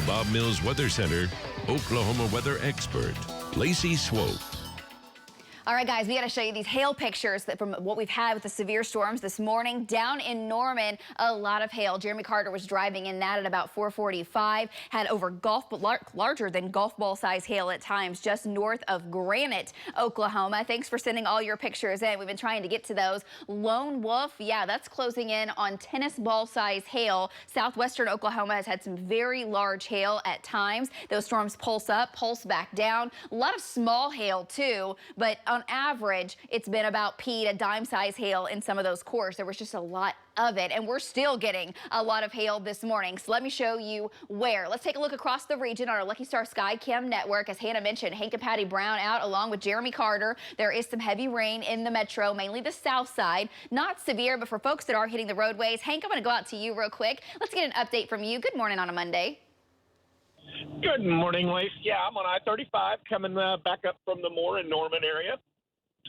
Bob Mills Weather Center, Oklahoma weather expert, Lacey Swope. All right, guys, we got to show you these hail pictures from what we've had with the severe storms this morning. Down in Norman, a lot of hail. Jeremy Carter was driving in that at about 4:45. Had over larger than golf ball size hail at times just north of Granite, Oklahoma. Thanks for sending all your pictures in. We've been trying to get to those. Lone Wolf, yeah, that's closing in on tennis ball size hail. Southwestern Oklahoma has had some very large hail at times. Those storms pulse up, pulse back down. A lot of small hail too, but on average, it's been about P to dime size hail in some of those cores. There was just a lot of it, and we're still getting a lot of hail this morning. So let me show you where. Let's take a look across the region on our Lucky Star Sky Cam network. As Hannah mentioned, Hank and Patty Brown out along with Jeremy Carter. There is some heavy rain in the metro, mainly the south side. Not severe, but for folks that are hitting the roadways. Hank, I'm going to go out to you real quick. Let's get an update from you. Good morning on a Monday. Good morning, Lacey. Yeah, I'm on I-35 coming back up from the Moore and Norman area.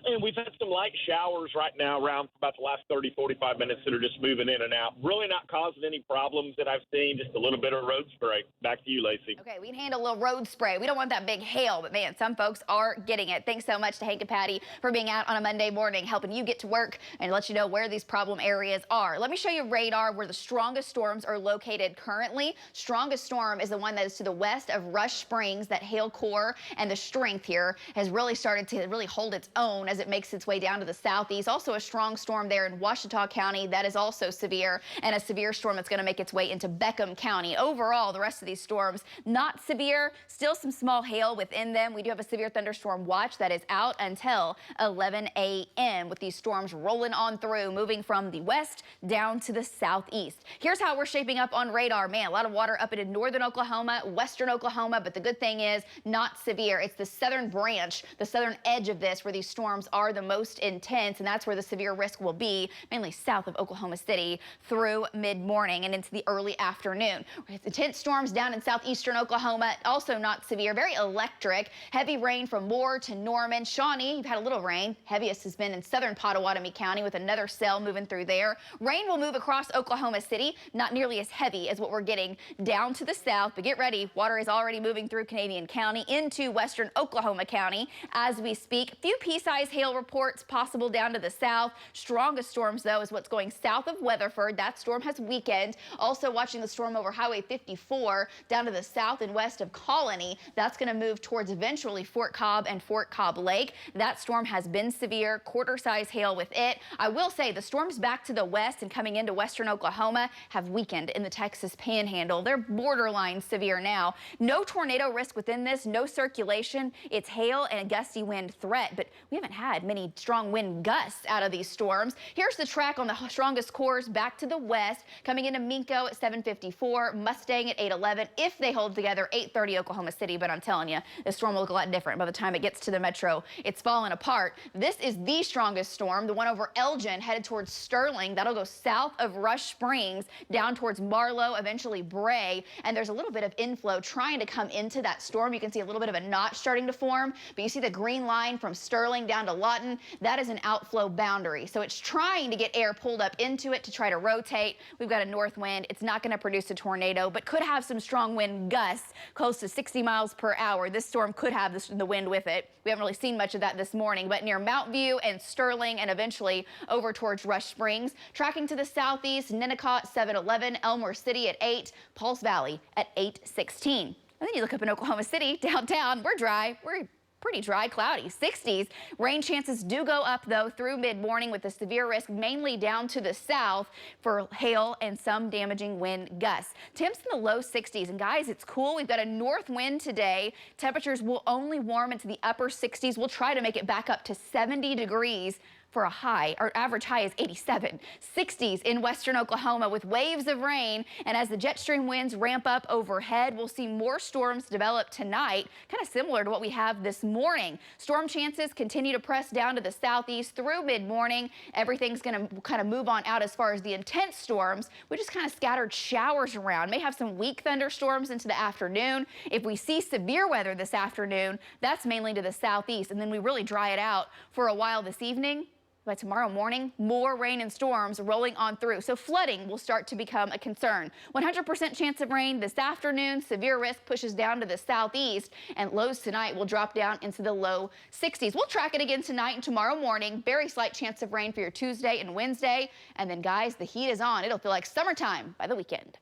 And we've had some light showers right now around about the last 30, 45 minutes that are just moving in and out. Really not causing any problems that I've seen, just a little bit of road spray. Back to you, Lacey. Okay, we can handle a little road spray. We don't want that big hail, but man, some folks are getting it. Thanks so much to Hank and Patty for being out on a Monday morning, helping you get to work and let you know where these problem areas are. Let me show you radar where the strongest storms are located currently. Strongest storm is the one that is to the west of Rush Springs. That hail core and the strength here has really started to really hold its own as it makes its way down to the southeast. Also a strong storm there in Ouachita County that is also severe, and a severe storm that's going to make its way into Beckham County. Overall, the rest of these storms not severe, still some small hail within them. We do have a severe thunderstorm watch that is out until 11 a.m. with these storms rolling on through, moving from the west down to the southeast. Here's how we're shaping up on radar. Man, a lot of water up into northern Oklahoma, western Oklahoma, but the good thing is not severe. It's the southern branch, the southern edge of this where these storms are the most intense, and that's where the severe risk will be, mainly south of Oklahoma City through mid-morning and into the early afternoon. Intense storms down in southeastern Oklahoma, also not severe, very electric. Heavy rain from Moore to Norman. Shawnee, you've had a little rain. Heaviest has been in southern Pottawatomie County with another cell moving through there. Rain will move across Oklahoma City, not nearly as heavy as what we're getting down to the south, but get ready. Water is already moving through Canadian County into western Oklahoma County as we speak. Few pea-sized hail reports possible down to the south. Strongest storms, though, is what's going south of Weatherford. That storm has weakened. Also watching the storm over Highway 54 down to the south and west of Colony. That's going to move towards eventually Fort Cobb and Fort Cobb Lake. That storm has been severe, quarter-size hail with it. I will say the storms back to the west and coming into western Oklahoma have weakened in the Texas Panhandle. They're borderline severe now. No tornado risk within this, no circulation. It's hail and a gusty wind threat, but we haven't had many strong wind gusts out of these storms. Here's the track on the strongest cores back to the west, coming into Minko at 7:54, Mustang at 8:11. If they hold together, 8:30 Oklahoma City, but I'm telling you, the storm will look a lot different by the time it gets to the metro. It's falling apart. This is the strongest storm, the one over Elgin, headed towards Sterling. That'll go south of Rush Springs, down towards Marlow, eventually Bray, and there's a little bit of inflow trying to come into that storm. You can see a little bit of a notch starting to form, but you see the green line from Sterling down to Lawton. That is an outflow boundary. So it's trying to get air pulled up into it to try to rotate. We've got a north wind. It's not going to produce a tornado, but could have some strong wind gusts close to 60 miles per hour. This storm could have the wind with it. We haven't really seen much of that this morning, but near Mount View and Sterling and eventually over towards Rush Springs. Tracking to the southeast, Ninnecott 7:11, Elmore City at 8, Pulse Valley at 8:16. And then you look up in Oklahoma City, downtown, we're dry. We're pretty dry, cloudy, 60s. Rain chances do go up, though, through mid-morning with the severe risk mainly down to the south for hail and some damaging wind gusts. Temps in the low 60s. And, guys, it's cool. We've got a north wind today. Temperatures will only warm into the upper 60s. We'll try to make it back up to 70 degrees for a high. Our average high is 87. 60s in western Oklahoma with waves of rain. And as the jet stream winds ramp up overhead, we'll see more storms develop tonight, kind of similar to what we have this morning. Storm chances continue to press down to the southeast through mid-morning. Everything's going to kind of move on out as far as the intense storms. We just kind of scattered showers around. May have some weak thunderstorms into the afternoon. If we see severe weather this afternoon, that's mainly to the southeast. And then we really dry it out for a while this evening. By tomorrow morning, more rain and storms rolling on through, so flooding will start to become a concern. 100% chance of rain this afternoon. Severe risk pushes down to the southeast, and lows tonight will drop down into the low 60s. We'll track it again tonight and tomorrow morning. Very slight chance of rain for your Tuesday and Wednesday. And then, guys, the heat is on. It'll feel like summertime by the weekend.